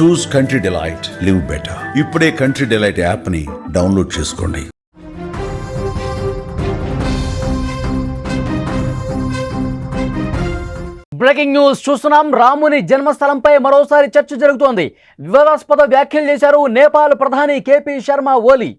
చూస్ country delight, live better. ఇప్పుడే country delight app ని download చేసుకోండి. బ్రేకింగ్ న్యూస్ చూస్తున్నాం. రాముని జన్మస్థలంపై మరోసారి చర్చ జరుగుతోంది. వివాదాస్పద వ్యాఖ్యలు చేశారు నేపాల్ ప్రధాని కేపీ శర్మ ఓలీ.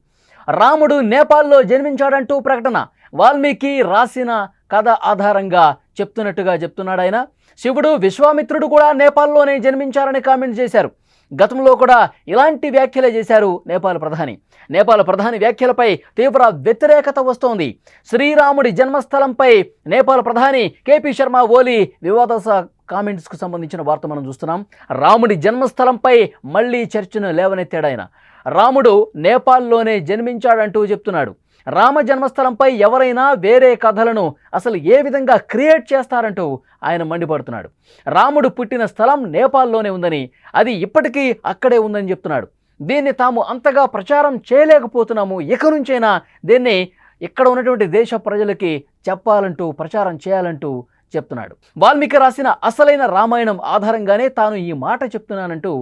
రాముడు నేపాల్లో జన్మించాడంటూ ప్రకటన. వాల్మీకి రాసిన కథ ఆధారంగా చెప్తున్నాడు ఆయన. శివుడు విశ్వామిత్రుడు కూడా నేపాల్లోనే జన్మించారని కామెంట్ చేశారు. గతంలో కూడా ఇలాంటి వ్యాఖ్యలే చేశారు నేపాల్ ప్రధాని వ్యాఖ్యలపై తీవ్ర వ్యతిరేకత వస్తోంది. శ్రీరాముడి జన్మస్థలంపై నేపాల్ ప్రధాని కేపీ శర్మ ఓలీ వివాదాస్పద కామెంట్స్కు సంబంధించిన వార్త మనం చూస్తున్నాం. రాముడి జన్మస్థలంపై మళ్లీ చర్చను లేవనెత్తాడు ఆయన. రాముడు నేపాల్లోనే జన్మించాడంటూ చెప్తున్నాడు. రామ జన్మస్థలంపై ఎవరైనా వేరే కథలను అసలు ఏ విధంగా క్రియేట్ చేస్తారంటూ ఆయన మండిపడుతున్నాడు. రాముడు పుట్టిన స్థలం నేపాల్లోనే ఉందని, అది ఇప్పటికీ అక్కడే ఉందని చెప్తున్నాడు. దీన్ని తాము అంతగా ప్రచారం చేయలేకపోతున్నాము, ఇక నుంచైనా దీన్ని ఇక్కడ ఉన్నటువంటి దేశ ప్రజలకి చెప్పాలంటూ ప్రచారం చేయాలంటూ చెప్తున్నాడు. వాల్మీకి రాసిన అసలైన రామాయణం ఆధారంగానే తాను ఈ మాట చెప్తున్నానంటూ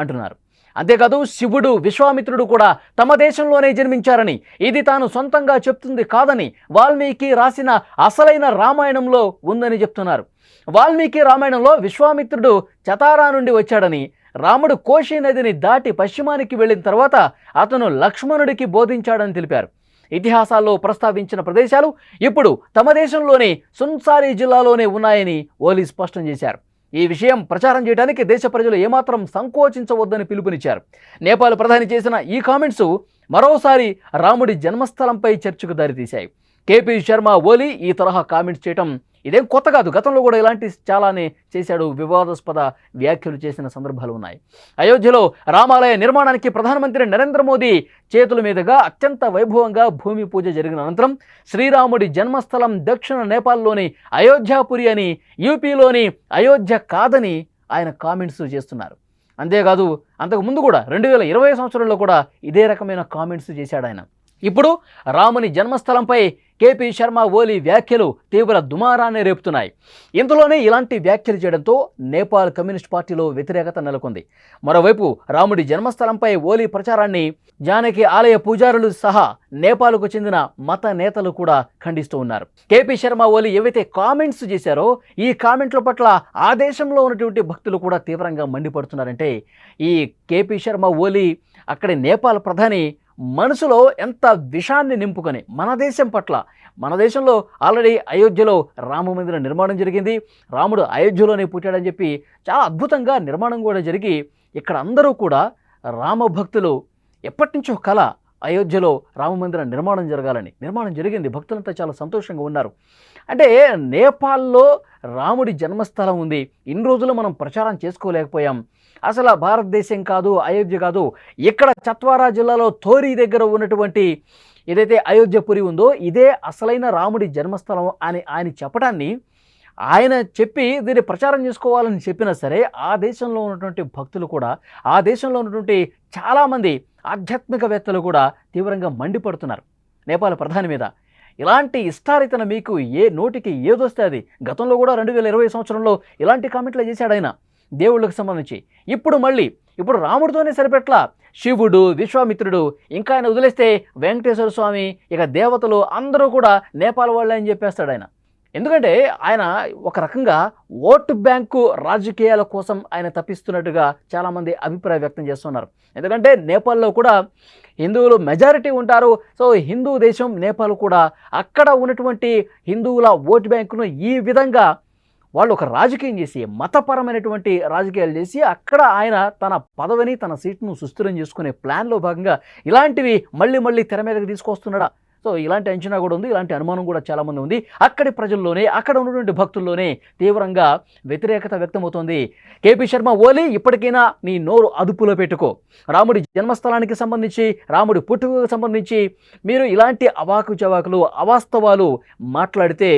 అంటున్నారు. అంతేకాదు శివుడు విశ్వామిత్రుడు కూడా తమ దేశంలోనే జన్మించారని, ఇది తాను సొంతంగా చెప్తుంది కాదని వాల్మీకి రాసిన అసలైన రామాయణంలో ఉందని చెప్తున్నారు. వాల్మీకి రామాయణంలో విశ్వామిత్రుడు చతారా నుండి వచ్చాడని, రాముడు కోశీ నదిని దాటి పశ్చిమానికి వెళ్ళిన తర్వాత అతను లక్ష్మణుడికి బోధించాడని తెలిపారు. ఇతిహాసాల్లో ప్రస్తావించిన ప్రదేశాలు ఇప్పుడు తమ దేశంలోని సున్సారీ జిల్లాలోనే ఉన్నాయని ఓలీ స్పష్టం చేశారు. ఈ విషయం ప్రచారం చేయడానికి దేశ ప్రజలు ఏమాత్రం సంకోచించవద్దని పిలుపునిచ్చారు. నేపాల్ ప్రధాని చేసిన ఈ కామెంట్స్ మరోసారి రాముడి జన్మస్థలంపై చర్చకు దారితీశాయి. కేపీ శర్మ ఓలీ ఈ తరహా కామెంట్స్ చేయడం ఇదేం కొత్త కాదు. గతంలో కూడా ఇలాంటి చాలానే చేశాడు. వివాదాస్పద వ్యాఖ్యలు చేసిన సందర్భాలు ఉన్నాయి. అయోధ్యలో రామాలయ నిర్మాణానికి ప్రధానమంత్రి నరేంద్ర మోదీ చేతుల మీదుగా అత్యంత వైభవంగా భూమి పూజ జరిగిన అనంతరం శ్రీరాముడి జన్మస్థలం దక్షిణ నేపాల్లోని అయోధ్యాపురి అని, యూపీలోని అయోధ్య కాదని ఆయన కామెంట్స్ చేస్తున్నారు. అంతేకాదు అంతకుముందు కూడా 2020 సంవత్సరంలో కూడా ఇదే రకమైన కామెంట్స్ చేశాడు ఆయన. ఇప్పుడు రాముని జన్మస్థలంపై కేపీ శర్మ ఓలీ వ్యాఖ్యలు తీవ్ర దుమారాన్ని రేపుతున్నాయి. ఇందులోనే ఇలాంటి వ్యాఖ్యలు చేయడంతో నేపాల్ కమ్యూనిస్ట్ పార్టీలో వ్యతిరేకత నెలకొంది. మరోవైపు రాముడి జన్మస్థలంపై ఓలీ ప్రచారాన్ని జానకి ఆలయ పూజారులు సహా నేపాల్కు చెందిన మత నేతలు కూడా ఖండిస్తూ ఉన్నారు. కేపీ శర్మ ఓలీ ఏవైతే కామెంట్స్ చేశారో ఈ కామెంట్ల పట్ల ఆ దేశంలో ఉన్నటువంటి భక్తులు కూడా తీవ్రంగా మండిపడుతున్నారంటే, ఈ కేపీ శర్మ ఓలీ అక్కడి నేపాల్ ప్రధాని మనసులో ఎంత విషాన్ని నింపుకొని మన దేశంలో ఆల్రెడీ అయోధ్యలో రామ మందిర నిర్మాణం జరిగింది. రాముడు అయోధ్యలోనే పుట్టాడని చెప్పి చాలా అద్భుతంగా నిర్మాణం కూడా జరిగి ఇక్కడ అందరూ కూడా రామభక్తులు ఎప్పటి నుంచో కళ అయోధ్యలో రామ మందిర నిర్మాణం జరిగింది. భక్తులంతా చాలా సంతోషంగా ఉన్నారు. అంటే నేపాల్లో రాముడి జన్మస్థలం ఉంది, ఇన్ని రోజులు మనం ప్రచారం చేసుకోలేకపోయాం. అసలు భారతదేశం కాదు, అయోధ్య కాదు, ఇక్కడ చత్వారా జిల్లాలో థోరీ దగ్గర ఉన్నటువంటి ఏదైతే అయోధ్యపురి ఉందో ఇదే అసలైన రాముడి జన్మస్థలం అని ఆయన చెప్పడాన్ని ఆయన చెప్పి దీన్ని ప్రచారం చేసుకోవాలని చెప్పినా సరే ఆ దేశంలో ఉన్నటువంటి భక్తులు కూడా, ఆ దేశంలో ఉన్నటువంటి చాలామంది ఆధ్యాత్మికవేత్తలు కూడా తీవ్రంగా మండిపడుతున్నారు నేపాల్ ప్రధాని మీద. ఇలాంటి ఇష్టారితన మీకు నోటికి ఏదొస్తే అది. గతంలో కూడా 2020 సంవత్సరంలో ఇలాంటి కామెంట్లు చేశాడు ఆయన దేవుళ్ళకు సంబంధించి. ఇప్పుడు రాముడితోనే సరిపెట్లా శివుడు, విశ్వామిత్రుడు, ఇంకా ఆయన వదిలేస్తే వెంకటేశ్వర స్వామి, ఇక దేవతలు అందరూ కూడా నేపాల్ వాళ్ళే అని చెప్పేస్తాడు ఆయన. ఎందుకంటే ఆయన ఒక రకంగా ఓటు బ్యాంకు రాజకీయాల కోసం ఆయన తప్పిస్తున్నట్టుగా చాలామంది అభిప్రాయం వ్యక్తం చేస్తున్నారు. ఎందుకంటే నేపాల్లో కూడా హిందువులు మెజారిటీ ఉంటారు. సో హిందూ దేశం నేపాల్ కూడా, అక్కడ ఉన్నటువంటి హిందువుల ఓటు బ్యాంకును ఈ విధంగా వాళ్ళు ఒక రాజకీయం చేసి, మతపరమైనటువంటి రాజకీయాలు చేసి అక్కడ ఆయన తన పదవిని, తన సీట్ను సుస్థిరం చేసుకునే ప్లాన్లో భాగంగా ఇలాంటివి మళ్ళీ తెర మీదకి తీసుకొస్తున్నాడా? సో ఇలాంటి అంచనా కూడా ఉంది, ఇలాంటి అనుమానం కూడా చాలామంది ఉంది. అక్కడి ప్రజల్లోనే, అక్కడ ఉన్నటువంటి భక్తుల్లోనే తీవ్రంగా వ్యతిరేకత వ్యక్తమవుతోంది. కేపీ శర్మ ఓలీ, ఇప్పటికైనా నీ నోరు అదుపులో పెట్టుకో. రాముడి జన్మస్థలానికి సంబంధించి, రాముడి పుట్టుకకు సంబంధించి మీరు ఇలాంటి అవాకు చవాకులు, అవాస్తవాలు మాట్లాడితే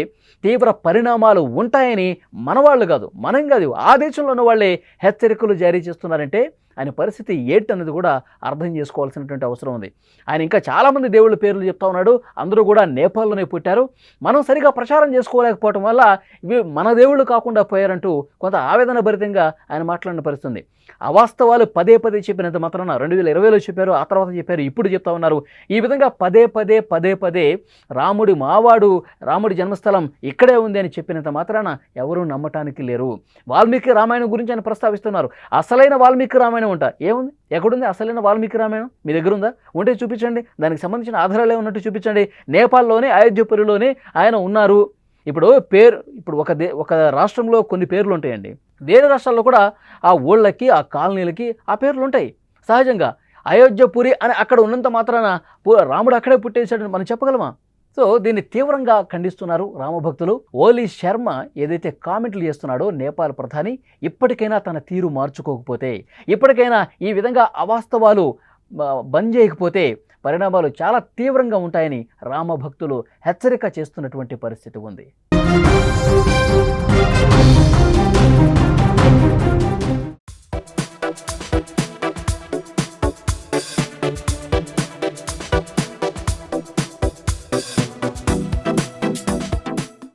తీవ్ర పరిణామాలు ఉంటాయని మనవాళ్ళు కాదు, మనం కాదు, ఆ దేశంలో ఉన్న వాళ్ళే హెచ్చరికలు జారీ చేస్తున్నారంటే ఆయన పరిస్థితి ఏంటన్నది కూడా అర్థం చేసుకోవాల్సినటువంటి అవసరం ఉంది. ఆయన ఇంకా చాలామంది దేవుళ్ళ పేర్లు చెప్తా ఉన్నాడు. అందరూ కూడా నేపాల్లోనే పుట్టారు. మనం సరిగా ప్రచారం చేసుకోలేకపోవటం వల్ల ఇవి మన దేవుళ్ళు కాకుండా పోయారంటూ కొంత ఆవేదన భరితంగా ఆయన మాట్లాడిన పరిస్థితుంది. అవాస్తవాలు పదే పదే చెప్పినంత మాత్రాన 2020లో చెప్పారు, ఆ తర్వాత చెప్పారు, ఇప్పుడు చెప్తా ఉన్నారు. ఈ విధంగా పదే పదే రాముడి మావాడు, రాముడి జన్మస్థలం ఇక్కడే ఉంది అని చెప్పినంత మాత్రాన ఎవరూ నమ్మటానికి లేరు. వాల్మీకి రామాయణం గురించి ఆయన ప్రస్తావిస్తున్నారు. అసలైన వాల్మీకి రామాయణం ఏముంది? ఎక్కడుంది అసలైన వాల్మీకి రామాయణం? మీ దగ్గర ఉందా? ఉంటే చూపించండి. దానికి సంబంధించిన ఆధారాలు ఏమన్నట్టు చూపించండి. నేపాల్లోనే అయోధ్యపురిలోనే ఆయన ఉన్నారు. ఇప్పుడు ఒక రాష్ట్రంలో కొన్ని పేర్లు ఉంటాయండి. వేరే రాష్ట్రాల్లో కూడా ఆ ఊళ్ళకి, ఆ కాలనీలకి ఆ పేర్లు ఉంటాయి సహజంగా. అయోధ్యపురి అని అక్కడ ఉన్నంత మాత్రాన రాముడు అక్కడే పుట్టేశాడని మనం చెప్పగలమా? సో దీన్ని తీవ్రంగా ఖండిస్తున్నారు రామభక్తులు. ఓలీ శర్మ ఏదైతే కామెంట్లు చేస్తున్నాడో నేపాల్ ప్రధాని, ఇప్పటికైనా తన తీరు మార్చుకోకపోతే, ఇప్పటికైనా ఈ విధంగా అవాస్తవాలు బంద్ చేయకపోతే పరిణామాలు చాలా తీవ్రంగా ఉంటాయని రామభక్తులు హెచ్చరిక చేస్తున్నటువంటి పరిస్థితి ఉంది.